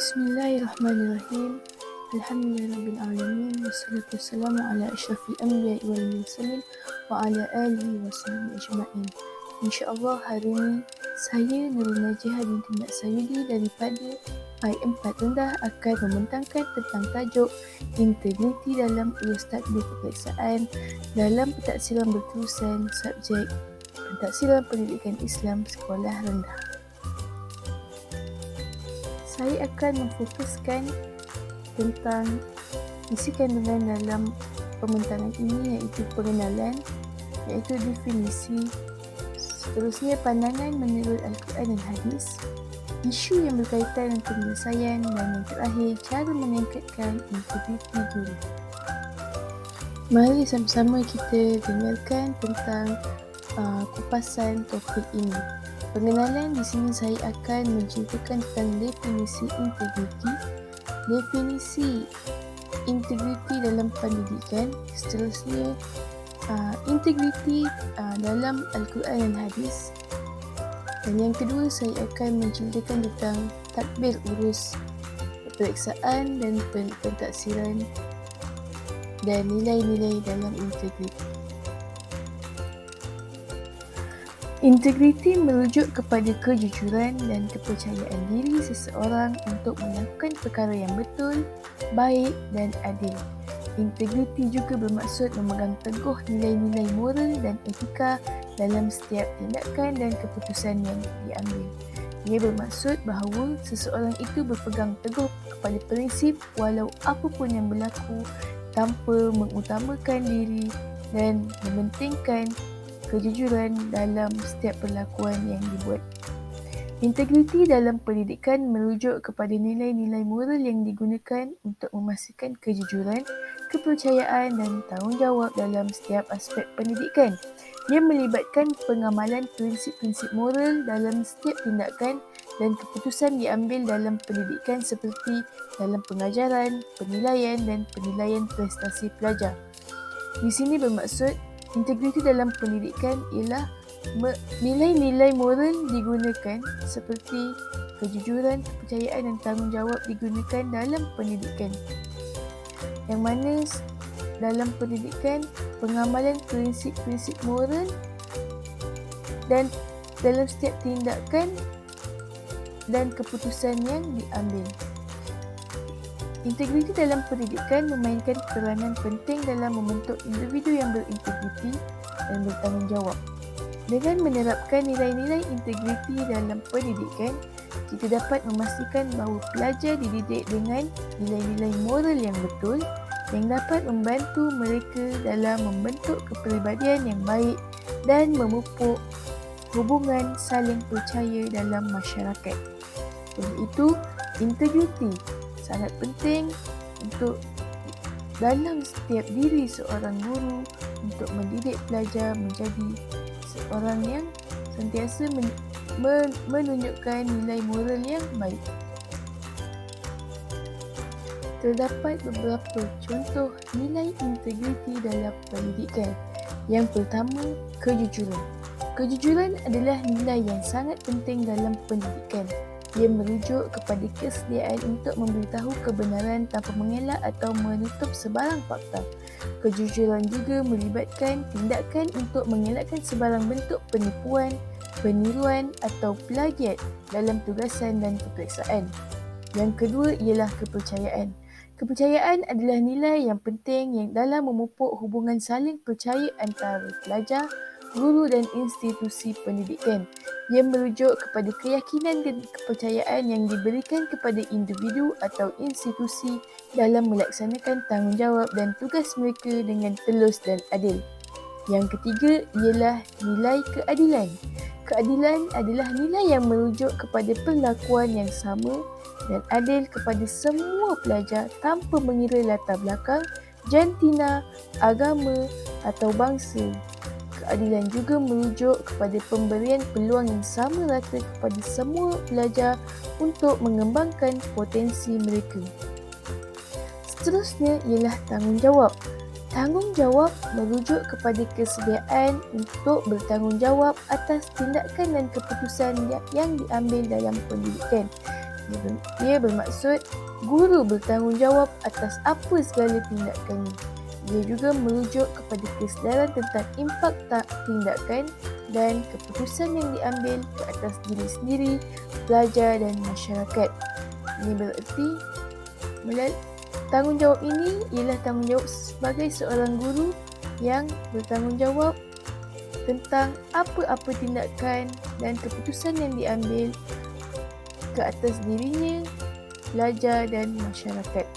Bismillahirrahmanirrahim. Alhamdulillahirabbil wassalatu wassalamu ala asyrafil anbiya'i wal mursalin wa ala alihi wasahbihi ajma'in. Insya-Allah hari ini saya Nurul Najiha binti Mak Sayudi daripada I4 rendah akan membentangkan tentang tajuk integriti dalam urus tadbir peperiksaan dalam pentaksiran berterusan subjek pentaksiran pendidikan Islam sekolah rendah. Saya akan memfokuskan tentang isi kandungan dalam pembentangan ini, iaitu pengenalan, iaitu definisi, seterusnya pandangan menurut Al-Quran dan Hadis, isu yang berkaitan dengan penyelesaian, dan yang terakhir cara meningkatkan integriti guru. Mari sama-sama kita dengarkan tentang kupasan topik ini. Pengenalan, di sini saya akan menceritakan tentang definisi integriti. Definisi integriti dalam pendidikan. Seterusnya, integriti dalam Al-Quran dan Hadis. Dan yang kedua, saya akan menceritakan tentang tadbir urus peperiksaan dan pentaksiran dan nilai-nilai dalam integriti. Integriti merujuk kepada kejujuran dan kepercayaan diri seseorang untuk melakukan perkara yang betul, baik dan adil. Integriti juga bermaksud memegang teguh nilai-nilai moral dan etika dalam setiap tindakan dan keputusan yang diambil. Ia bermaksud bahawa seseorang itu berpegang teguh kepada prinsip walau apapun yang berlaku tanpa mengutamakan diri dan mementingkan kejujuran dalam setiap perlakuan yang dibuat. Integriti dalam pendidikan merujuk kepada nilai-nilai moral yang digunakan untuk memastikan kejujuran, kepercayaan dan tanggungjawab dalam setiap aspek pendidikan. Ia melibatkan pengamalan prinsip-prinsip moral dalam setiap tindakan dan keputusan diambil dalam pendidikan seperti dalam pengajaran, penilaian dan penilaian prestasi pelajar. Di sini bermaksud integriti dalam pendidikan ialah nilai-nilai moral digunakan seperti kejujuran, kepercayaan dan tanggungjawab digunakan dalam pendidikan. Yang mana dalam pendidikan pengamalan prinsip-prinsip moral dan dalam setiap tindakan dan keputusan yang diambil. Integriti dalam pendidikan memainkan peranan penting dalam membentuk individu yang berintegriti dan bertanggungjawab. Dengan menerapkan nilai-nilai integriti dalam pendidikan, kita dapat memastikan bahawa pelajar dididik dengan nilai-nilai moral yang betul yang dapat membantu mereka dalam membentuk kepribadian yang baik dan memupuk hubungan saling percaya dalam masyarakat. Oleh itu, integriti sangat penting untuk dalam setiap diri seorang guru untuk mendidik pelajar menjadi seorang yang sentiasa menunjukkan nilai moral yang baik. Terdapat beberapa contoh nilai integriti dalam pendidikan. Yang pertama, kejujuran. Kejujuran adalah nilai yang sangat penting dalam pendidikan. Ia merujuk kepada kesediaan untuk memberitahu kebenaran tanpa mengelak atau menutup sebarang fakta. Kejujuran juga melibatkan tindakan untuk mengelakkan sebarang bentuk penipuan, peniruan atau plagiat dalam tugasan dan peperiksaan. Yang kedua ialah kepercayaan. Kepercayaan adalah nilai yang penting yang dalam memupuk hubungan saling percaya antara pelajar, guru dan institusi pendidikan. Ia merujuk kepada keyakinan dan kepercayaan yang diberikan kepada individu atau institusi dalam melaksanakan tanggungjawab dan tugas mereka dengan telus dan adil. Yang ketiga ialah nilai keadilan. Keadilan adalah nilai yang merujuk kepada perlakuan yang sama dan adil kepada semua pelajar tanpa mengira latar belakang, jantina, agama atau bangsa. Keadilan juga merujuk kepada pemberian peluang yang sama rata kepada semua pelajar untuk mengembangkan potensi mereka. Seterusnya ialah tanggungjawab. Tanggungjawab merujuk kepada kesediaan untuk bertanggungjawab atas tindakan dan keputusan yang diambil dalam pendidikan. Ia bermaksud guru bertanggungjawab atas apa segala tindakannya. Ia juga merujuk kepada kesedaran tentang impak tindakan dan keputusan yang diambil ke atas diri sendiri, pelajar dan masyarakat. Ini bererti tanggungjawab ini ialah tanggungjawab sebagai seorang guru yang bertanggungjawab tentang apa-apa tindakan dan keputusan yang diambil ke atas dirinya, pelajar dan masyarakat.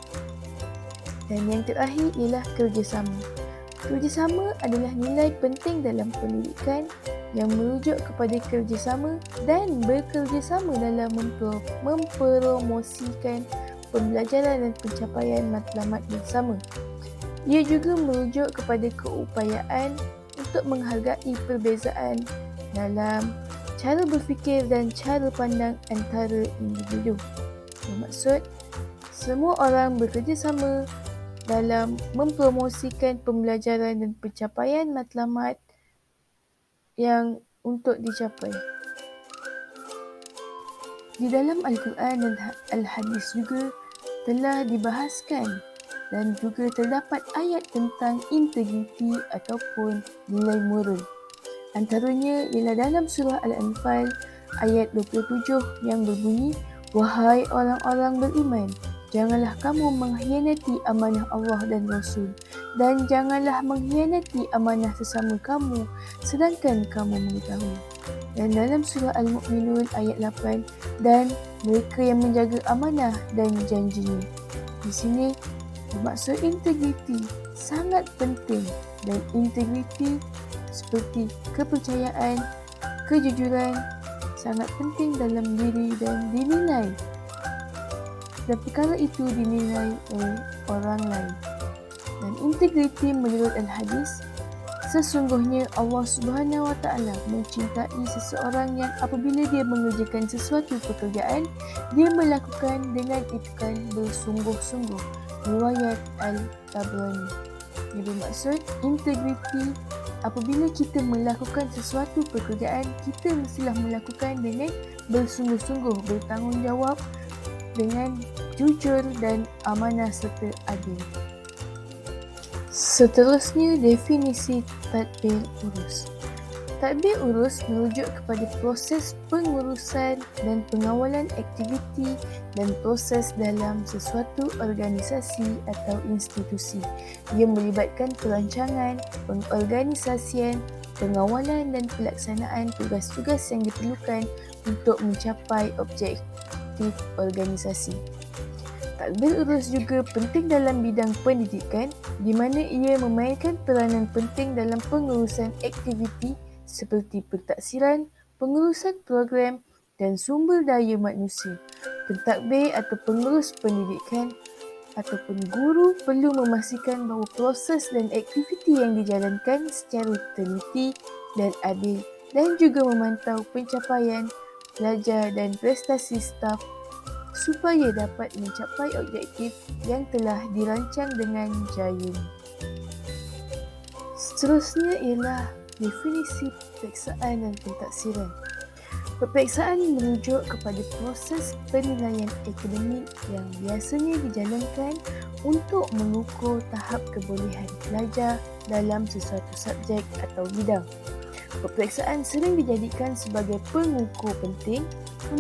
Dan yang terakhir ialah kerjasama. Kerjasama adalah nilai penting dalam pendidikan yang merujuk kepada kerjasama dan bekerjasama dalam mempromosikan pembelajaran dan pencapaian matlamat bersama. Ia juga merujuk kepada keupayaan untuk menghargai perbezaan dalam cara berfikir dan cara pandang antara individu. Bermaksud, semua orang bekerjasama dalam mempromosikan pembelajaran dan pencapaian matlamat yang untuk dicapai. Di dalam Al-Quran dan Al-Hadis juga telah dibahaskan dan juga terdapat ayat tentang integriti ataupun nilai moral. Antaranya ialah dalam surah Al-Anfal ayat 27 yang berbunyi, "Wahai orang-orang beriman, janganlah kamu mengkhianati amanah Allah dan Rasul, dan janganlah mengkhianati amanah sesama kamu sedangkan kamu mengetahui." Dan dalam surah Al-Mu'minun ayat 8, "Dan mereka yang menjaga amanah dan janjinya." Di sini bermaksud integriti sangat penting, dan integriti seperti kepercayaan, kejujuran sangat penting dalam diri dan dinilai. Dan perkara itu dinilai oleh orang lain. Dan integriti menurut Al-Hadis, sesungguhnya Allah Subhanahu Wa Taala mencintai seseorang yang apabila dia mengerjakan sesuatu pekerjaan, dia melakukan dengan itqan bersungguh-sungguh. Riwayat Al-Tabrani. Ia bermaksud integriti apabila kita melakukan sesuatu pekerjaan, kita mestilah melakukan dengan bersungguh-sungguh, bertanggungjawab dengan jujur dan amanah serta adil. Seterusnya, definisi tadbir urus. Tadbir urus merujuk kepada proses pengurusan dan pengawalan aktiviti dan proses dalam sesuatu organisasi atau institusi. Ia melibatkan perancangan, pengorganisasian, pengawalan dan pelaksanaan tugas-tugas yang diperlukan untuk mencapai objektif organisasi. Tadbir urus juga penting dalam bidang pendidikan, di mana ia memainkan peranan penting dalam pengurusan aktiviti seperti pentaksiran, pengurusan program dan sumber daya manusia. Pentadbir atau pengurus pendidikan ataupun guru perlu memastikan bahawa proses dan aktiviti yang dijalankan secara teliti dan adil, dan juga memantau pencapaian pelajar dan prestasi staf supaya dapat mencapai objektif yang telah dirancang dengan jaya. Seterusnya ialah definisi peperiksaan dan pentaksiran. Peperiksaan merujuk kepada proses penilaian akademik yang biasanya dijalankan untuk mengukur tahap kebolehan pelajar dalam sesuatu subjek atau bidang. Peperiksaan sering dijadikan sebagai pengukur penting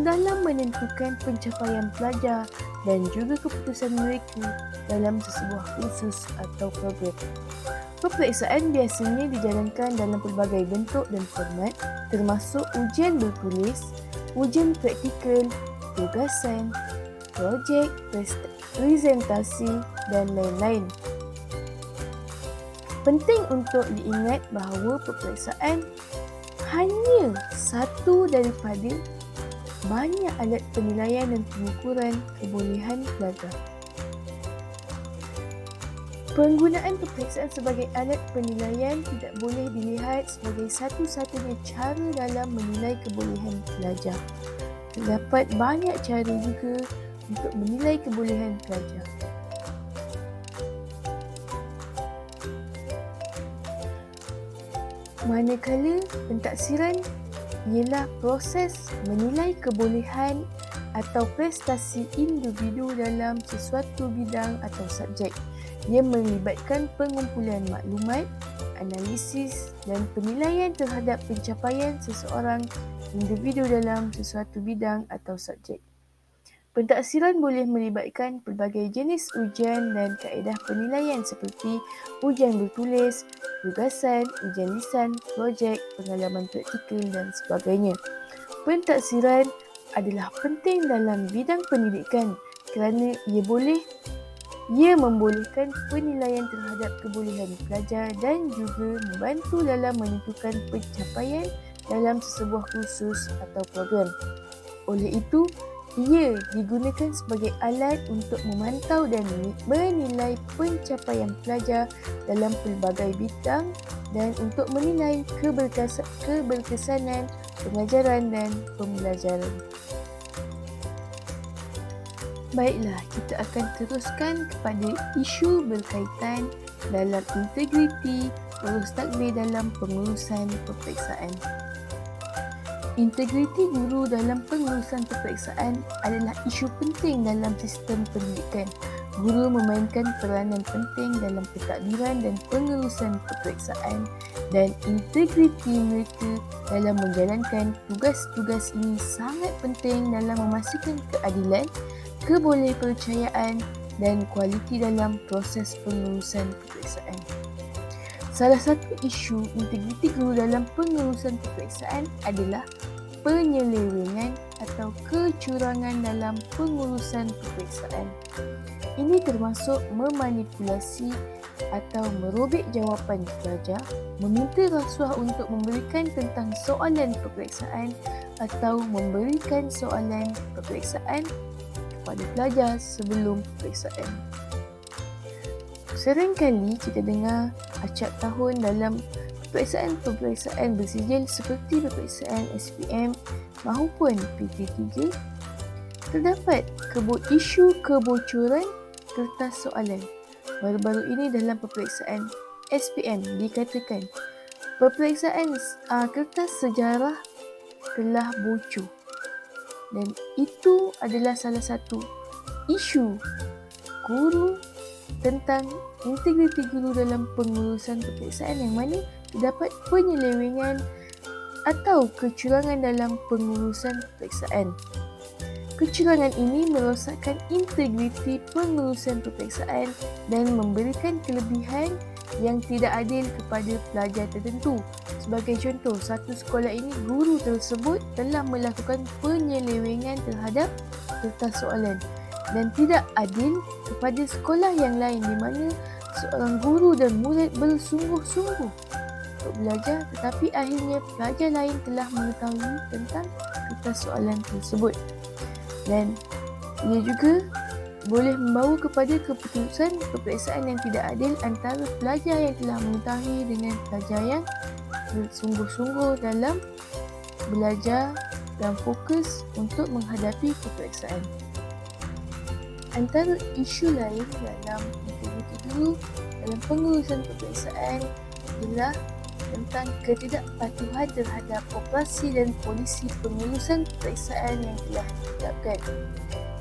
dalam menentukan pencapaian pelajar dan juga keputusan mereka dalam sesebuah kursus atau program. Peperiksaan biasanya dijalankan dalam pelbagai bentuk dan format, termasuk ujian bertulis, ujian praktikal, tugasan, projek, presentasi dan lain-lain. Penting untuk diingat bahawa peperiksaan hanya satu daripada banyak alat penilaian dan pengukuran kebolehan pelajar. Penggunaan peperiksaan sebagai alat penilaian tidak boleh dilihat sebagai satu-satunya cara dalam menilai kebolehan pelajar. Terdapat banyak cara juga untuk menilai kebolehan pelajar. Manakala pentaksiran ialah proses menilai kebolehan atau prestasi individu dalam sesuatu bidang atau subjek. Ia melibatkan pengumpulan maklumat, analisis dan penilaian terhadap pencapaian seseorang individu dalam sesuatu bidang atau subjek. Pentaksiran boleh melibatkan pelbagai jenis ujian dan kaedah penilaian seperti ujian bertulis, tugasan, ujian lisan, projek, pengalaman praktikal dan sebagainya. Pentaksiran adalah penting dalam bidang pendidikan kerana ia membolehkan penilaian terhadap kebolehan pelajar dan juga membantu dalam menentukan pencapaian dalam sesebuah kursus atau program. Oleh itu, ia digunakan sebagai alat untuk memantau dan menilai pencapaian pelajar dalam pelbagai bidang dan untuk menilai keberkesanan pengajaran dan pembelajaran. Baiklah, kita akan teruskan kepada isu berkaitan dalam integriti urus takbir dalam pengurusan peperiksaan. Integriti guru dalam pengurusan peperiksaan adalah isu penting dalam sistem pendidikan. Guru memainkan peranan penting dalam pentadbiran dan pengurusan peperiksaan dan integriti mereka dalam menjalankan tugas-tugas ini sangat penting dalam memastikan keadilan, kebolehpercayaan dan kualiti dalam proses pengurusan peperiksaan. Salah satu isu integriti guru dalam pengurusan peperiksaan adalah penyelewengan atau kecurangan dalam pengurusan peperiksaan. Ini termasuk memanipulasi atau merobek jawapan pelajar, meminta rasuah untuk memberikan tentang soalan peperiksaan atau memberikan soalan peperiksaan kepada pelajar sebelum peperiksaan. Seringkali kita dengar acap tahun dalam peperiksaan bersijil seperti peperiksaan SPM maupun PT3 terdapat isu kebocoran kertas soalan. Baru-baru ini dalam peperiksaan SPM dikatakan peperiksaan kertas sejarah telah bocor dan itu adalah salah satu isu guru tentang integriti guru dalam pengurusan peperiksaan yang mana terdapat penyelewengan atau kecurangan dalam pengurusan peperiksaan. Kecurangan ini merosakkan integriti pengurusan peperiksaan dan memberikan kelebihan yang tidak adil kepada pelajar tertentu. Sebagai contoh, satu sekolah ini guru tersebut telah melakukan penyelewengan terhadap kertas soalan dan tidak adil kepada sekolah yang lain di mana seorang guru dan murid bersungguh-sungguh untuk belajar tetapi akhirnya pelajar lain telah mengetahui tentang kertas soalan tersebut. Dan ia juga boleh membawa kepada keputusan peperiksaan yang tidak adil antara pelajar yang telah mengetahui dengan pelajar yang bersungguh-sungguh dalam belajar dan fokus untuk menghadapi peperiksaan. Antara isu lain dalam integriti guru dalam pengurusan peperiksaan adalah tentang ketidakpatuhan terhadap operasi dan polisi pengurusan peperiksaan yang telah ditetapkan.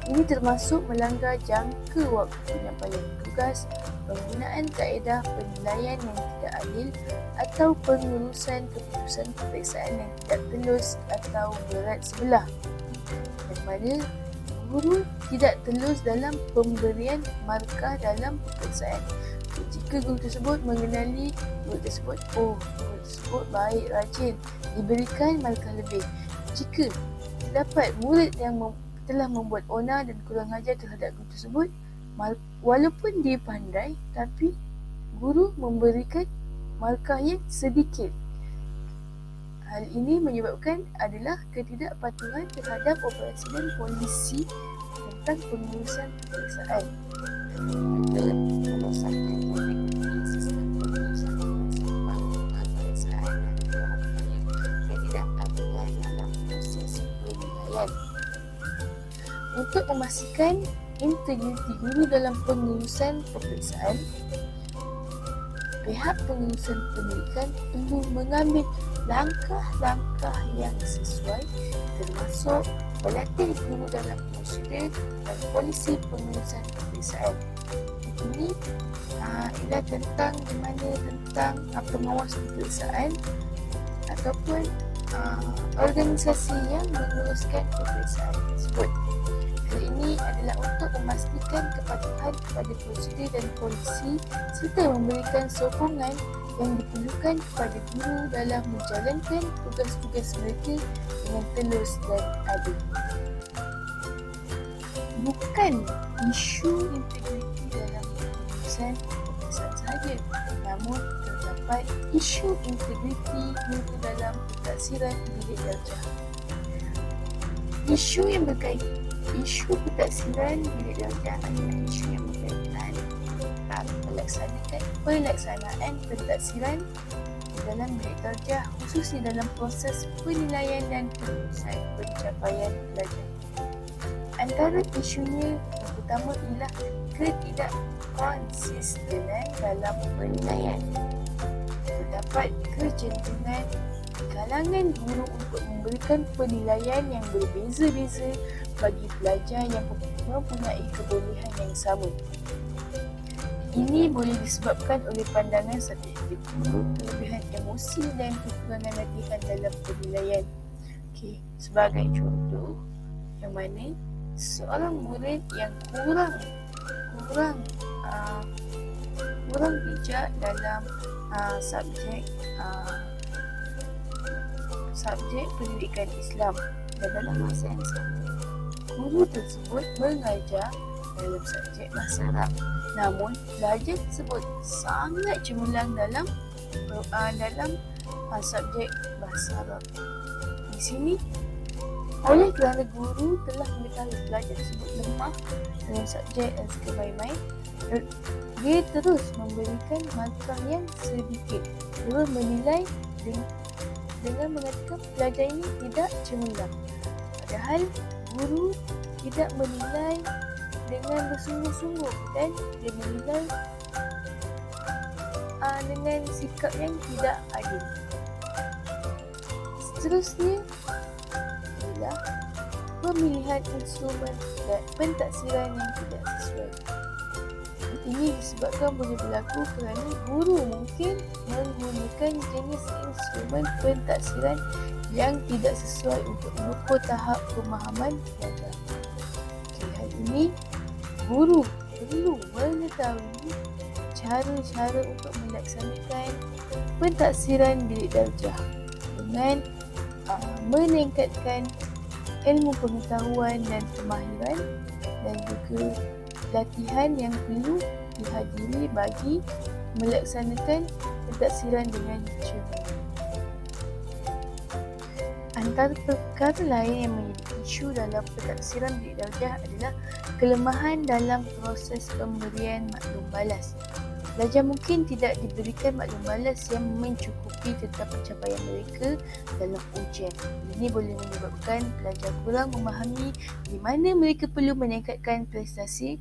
Ini termasuk melanggar jangka waktu penyampaian tugas, penggunaan kaedah penilaian yang tidak adil atau pengurusan keputusan peperiksaan yang tidak telus atau berat sebelah. Yang mana guru tidak telus dalam pemberian markah dalam peperiksaan. Jika guru tersebut mengenali murid tersebut, murid tersebut baik, rajin, diberikan markah lebih. Jika terdapat murid yang telah membuat onar dan kurang ajar terhadap guru tersebut, walaupun dia pandai, tapi guru memberikan markah yang sedikit. Hal ini menyebabkan adalah ketidakpatuhan terhadap operasi dan polisi tentang pengurusan peperiksaan. Merosakkan integriti sistem pengurusan peperiksaan dan ketidakpatuhan dalam proses penilaian. Untuk memastikan integriti guru dalam pengurusan peperiksaan, pihak pengurusan pendidikan perlu mengambil langkah-langkah yang sesuai termasuk berlatih guru dalam prosedur dan polisi pengurusan peperiksaan. Ini ialah tentang pengawas peperiksaan ataupun organisasi yang menguruskan peperiksaan tersebut. Hal ini adalah untuk memastikan kepatuhan kepada prosedur dan polisi serta memberikan sokongan yang diperlukan kepada guru dalam menjalankan tugas-tugas mereka dengan telus dan adil. Bukan isu integriti dalam pengurusan peperiksaan sahaja, namun terdapat isu integriti guru dalam pentaksiran bilik darjah. Isu pentaksiran bilik darjah adalah isu yang berkaitan tentang pelaksanaan pentaksiran dalam bilik darjah, khususnya dalam proses penilaian dan pengurusan pencapaian pelajar. Antara isunya yang pertama ialah ketidakkonsistenan dalam penilaian. Terdapat kecenderungan di kalangan guru untuk memberikan penilaian yang berbeza-beza bagi pelajar yang mempunyai kebolehan yang sama. Ini boleh disebabkan oleh pandangan subjektif guru, kelebihan emosi dan kekurangan latihan dalam penilaian. Sebagai contoh, yang mana seorang murid yang kurang bijak dalam subjek pendidikan Islam, dan dalam masa yang sama guru tersebut mengajar dalam subjek bahasa Arab, namun pelajar tersebut sangat cemerlang dalam subjek bahasa Arab. Di sini, oleh kerana guru telah mengetahui pelajar tersebut lemah dalam subjek dan suka main-main, dia terus memberikan markah yang sedikit. Dia menilai dengan mengatakan pelajar ini tidak cemerlang. Padahal guru tidak menilai dengan bersungguh-sungguh dan dia menilai dengan sikap yang tidak adil. Seterusnya ialah pemilihan instrumen dan pentaksiran yang tidak sesuai. Ini disebabkan boleh berlaku kerana guru mungkin menggunakan jenis instrumen pentaksiran yang tidak sesuai untuk mengukur tahap pemahaman pelajar. Hal ini, guru perlu mengetahui cara-cara untuk melaksanakan pentaksiran bilik darjah dengan meningkatkan ilmu pengetahuan dan kemahiran dan juga latihan yang perlu dihadiri bagi melaksanakan pentaksiran dengan cermat. Antara perkara lain yang menjadi isu dalam pentaksiran bilik darjah adalah kelemahan dalam proses pemberian maklum balas. Pelajar mungkin tidak diberikan maklum balas yang mencukupi tentang pencapaian mereka dalam ujian. Ini boleh menyebabkan pelajar kurang memahami di mana mereka perlu meningkatkan prestasi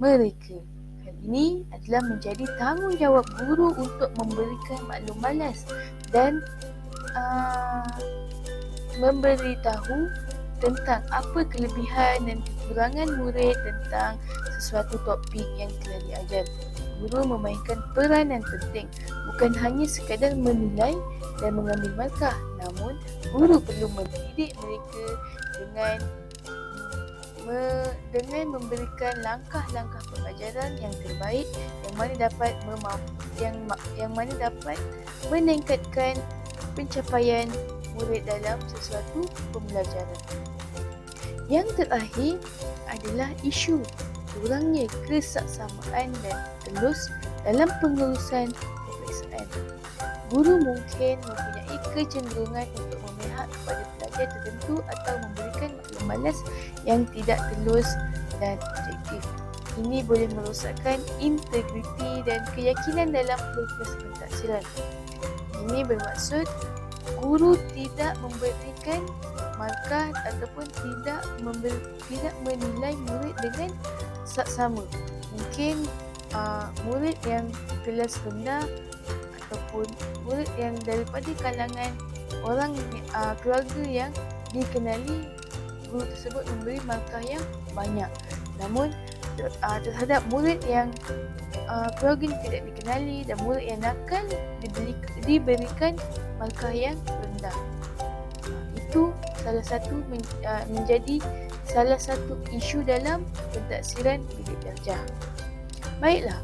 mereka. Hal ini adalah menjadi tanggungjawab guru untuk memberikan maklum balas dan memberitahu tentang apa kelebihan dan kekurangan murid tentang sesuatu topik yang telah diajar. Guru memainkan peranan penting, bukan hanya sekadar menilai dan mengambil markah, namun guru perlu mendidik mereka dengan memberikan langkah-langkah pengajaran yang terbaik yang mana dapat meningkatkan pencapaian murid dalam sesuatu pembelajaran. Yang terakhir adalah isu kurangnya kesaksamaan dan telus dalam pengurusan peperiksaan. Guru mungkin mempunyai kecenderungan untuk memihak kepada pelajar tertentu atau memberikan maklum balas yang tidak telus dan objektif. Ini boleh merosakkan integriti dan keyakinan dalam proses pentaksiran. Ini bermaksud guru tidak memberikan markah ataupun tidak menilai murid dengan saksama. Mungkin murid yang kelas rendah ataupun murid yang daripada kalangan orang keluarga yang dikenali guru tersebut memberi markah yang banyak. Namun terhadap murid yang program tidak dikenali dan murid yang nakal diberikan markah yang rendah. Itu salah satu menjadi salah satu isu dalam pentaksiran bilik darjah. Baiklah,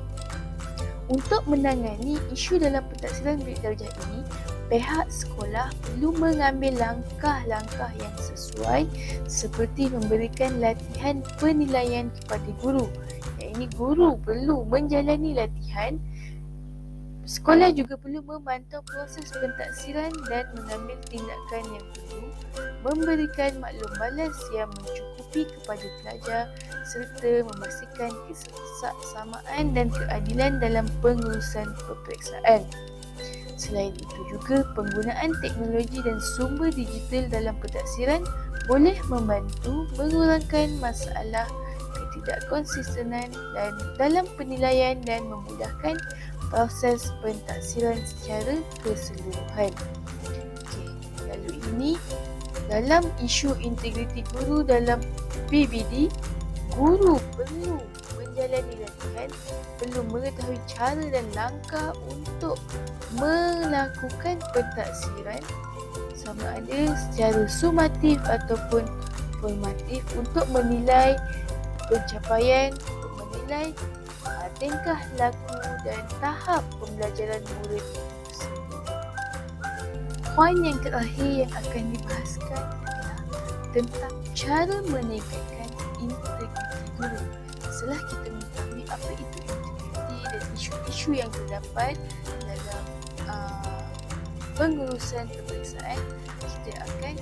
untuk menangani isu dalam pentaksiran bilik darjah ini, pihak sekolah perlu mengambil langkah-langkah yang sesuai seperti memberikan latihan penilaian kepada guru. Yang ini guru perlu menjalani latihan. Sekolah juga perlu memantau proses pentaksiran dan mengambil tindakan yang perlu, memberikan maklum balas yang mencukupi kepada pelajar serta memastikan keseksama dan keadilan dalam pengurusan peperiksaan. Selain itu juga, penggunaan teknologi dan sumber digital dalam pentaksiran boleh membantu mengurangkan masalah ketidakkonsistenan dan dalam penilaian dan memudahkan proses pentaksiran secara keseluruhan. Lalu ini, dalam isu integriti guru dalam PBD, guru perlu menjalani latihan, perlu mengetahui cara dan langkah untuk melakukan pentaksiran sama ada secara sumatif ataupun formatif untuk menilai pencapaian, untuk menilai tingkah laku dan tahap pembelajaran murid tersebut. Poin yang terakhir yang akan dibahaskan adalah tentang cara meningkatkan integriti guru. Setelah kita mengetahui apa itu integriti dan isu-isu yang terdapat dalam pengurusan peperiksaan, kita akan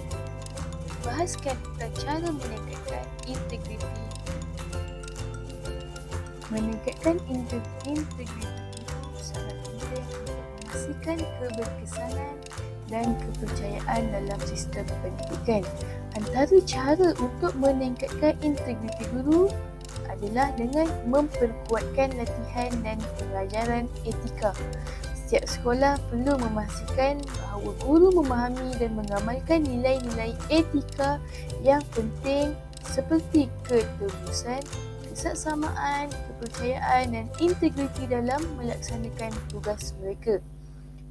bahaskan tentang cara meningkatkan integriti. Meningkatkan integriti sangat penting untuk memastikan keberkesanan dan kepercayaan dalam sistem pendidikan. Antara cara untuk meningkatkan integriti guru adalah dengan memperkuatkan latihan dan pengajaran etika. Setiap sekolah perlu memastikan bahawa guru memahami dan mengamalkan nilai-nilai etika yang penting seperti ketulusan, keseksamaan, kepercayaan dan integriti dalam melaksanakan tugas mereka.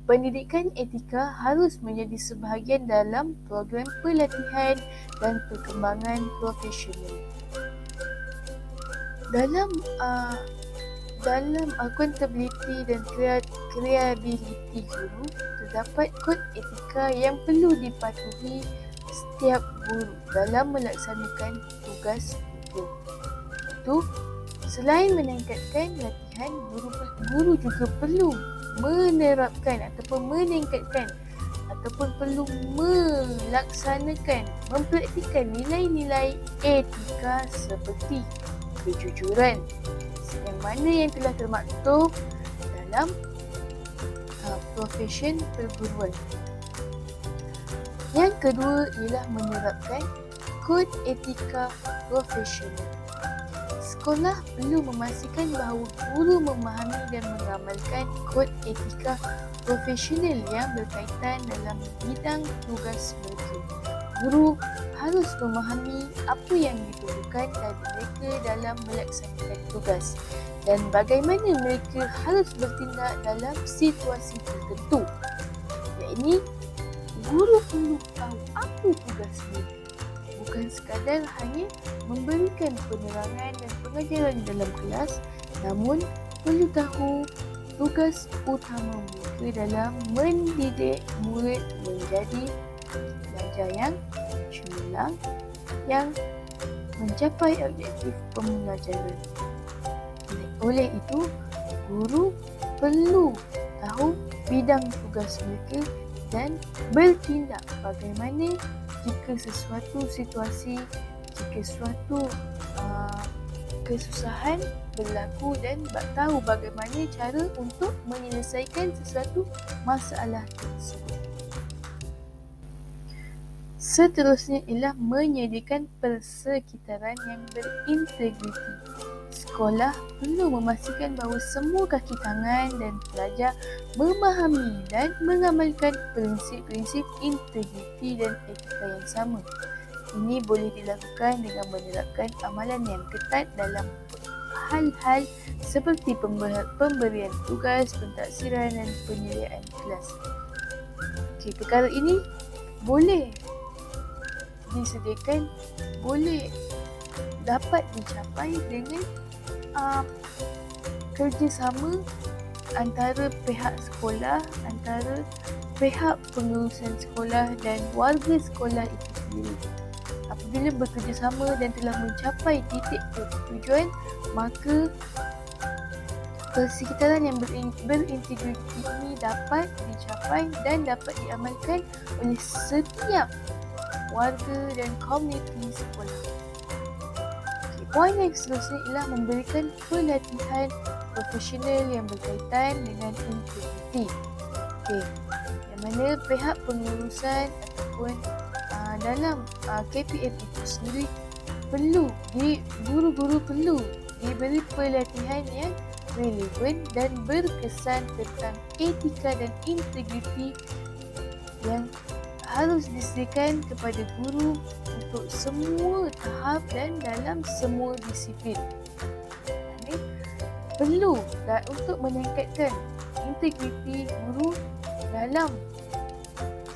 Pendidikan etika harus menjadi sebahagian dalam program pelatihan dan perkembangan profesional. Dalam accountability dan kreabiliti guru, terdapat kod etika yang perlu dipatuhi setiap guru dalam melaksanakan tugas itu. Selain meningkatkan latihan, guru juga perlu menerapkan ataupun meningkatkan ataupun perlu mempraktikkan nilai-nilai etika seperti kejujuran yang mana yang telah termaktub dalam profesion perguruan. Yang kedua ialah menerapkan kod etika profesional. Sekolah perlu memastikan bahawa guru memahami dan mengamalkan kod etika profesional yang berkaitan dalam bidang tugas mereka. Guru harus memahami apa yang diperlukan dari mereka dalam melaksanakan tugas dan bagaimana mereka harus bertindak dalam situasi tertentu. Yakni, guru perlu tahu apa tugas mereka. Bukan sekadar hanya memberikan penerangan dan pengajaran dalam kelas, namun perlu tahu tugas utama mereka dalam mendidik murid menjadi pelajar yang cemerlang, yang mencapai objektif pembelajaran. Oleh itu, guru perlu tahu bidang tugas mereka dan bertindak bagaimana jika sesuatu situasi, jika suatu kesusahan berlaku dan tahu bagaimana cara untuk menyelesaikan sesuatu masalah tersebut. Seterusnya ialah menyediakan persekitaran yang berintegriti. Sekolah perlu memastikan bahawa semua kaki tangan dan pelajar memahami dan mengamalkan prinsip-prinsip integriti dan etika yang sama. Ini boleh dilakukan dengan menerapkan amalan yang ketat dalam hal-hal seperti pemberian tugas, pentaksiran dan penyediaan kelas. Perkara ini boleh disediakan, boleh dapat dicapai dengan kerjasama antara pihak sekolah, antara pihak pengurusan sekolah dan warga sekolah itu sendiri. Apabila bekerjasama dan telah mencapai titik tujuan, maka persekitaran yang berintegriti ini dapat dicapai dan dapat diamalkan oleh setiap warga dan komuniti sekolah. Poin yang seterusnya ialah memberikan pelatihan profesional yang berkaitan dengan integriti. Yang mana pihak pengurusan ataupun dalam KPM itu sendiri perlu, guru-guru perlu diberi pelatihan yang relevan dan berkesan tentang etika dan integriti yang harus disediakan kepada guru untuk semua tahap dan dalam semua disiplin. Jadi, perlu untuk meningkatkan integriti guru dalam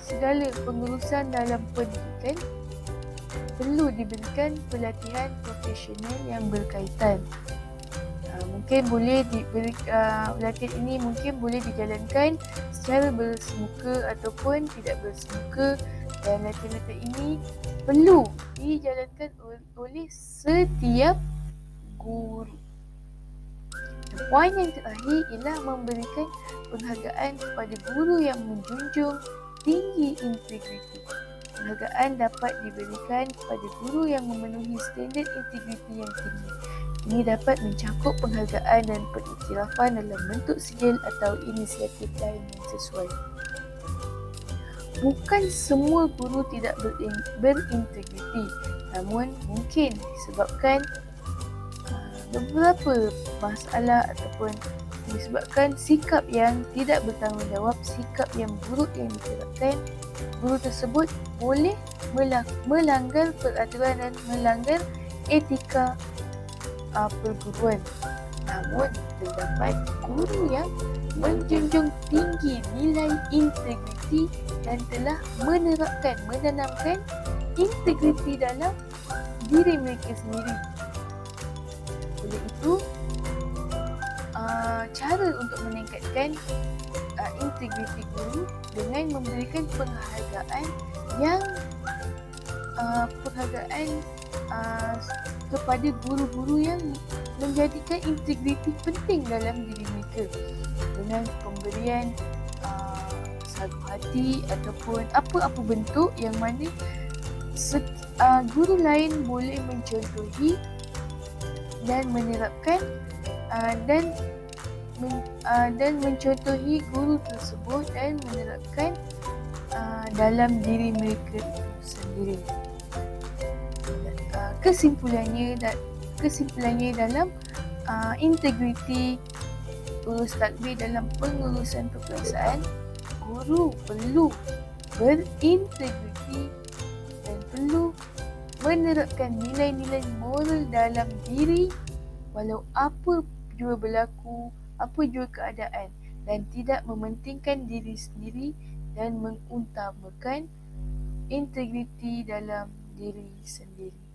segala pengurusan dalam pendidikan, perlu diberikan pelatihan profesional yang berkaitan. Mungkin boleh diberi pelatihan ini mungkin boleh dijalankan secara bersemuka ataupun tidak bersemuka, dan latihan-latihan ini perlu dijalankan oleh setiap guru. Poin yang terakhir ialah memberikan penghargaan kepada guru yang menjunjung tinggi integriti. Penghargaan dapat diberikan kepada guru yang memenuhi standard integriti yang tinggi. Ini dapat mencakup penghargaan dan pengiktirafan dalam bentuk sijil atau inisiatif lain yang sesuai. Bukan semua guru tidak berintegriti, namun mungkin disebabkan beberapa masalah ataupun disebabkan sikap yang tidak bertanggungjawab, sikap yang buruk yang diterapkan, guru tersebut boleh melanggar peraturan dan melanggar etika perguruan. Namun terdapat guru yang menjunjung tinggi nilai integriti dan telah menanamkan integriti dalam diri mereka sendiri. Oleh itu, cara untuk meningkatkan integriti guru dengan memberikan penghargaan kepada guru-guru yang menjadikan integriti penting dalam diri mereka, dengan pemberian sagu hati ataupun apa-apa bentuk yang mana guru lain boleh mencontohi dan menerapkan dan mencontohi guru tersebut dan menerapkan dalam diri mereka itu sendiri. Kesimpulannya dalam integriti urus takbir dalam pengurusan peperiksaan, guru perlu berintegriti dan perlu menerapkan nilai-nilai moral dalam diri walau apa jua berlaku, apa jua keadaan, dan tidak mementingkan diri sendiri dan mengutamakan integriti dalam diri sendiri.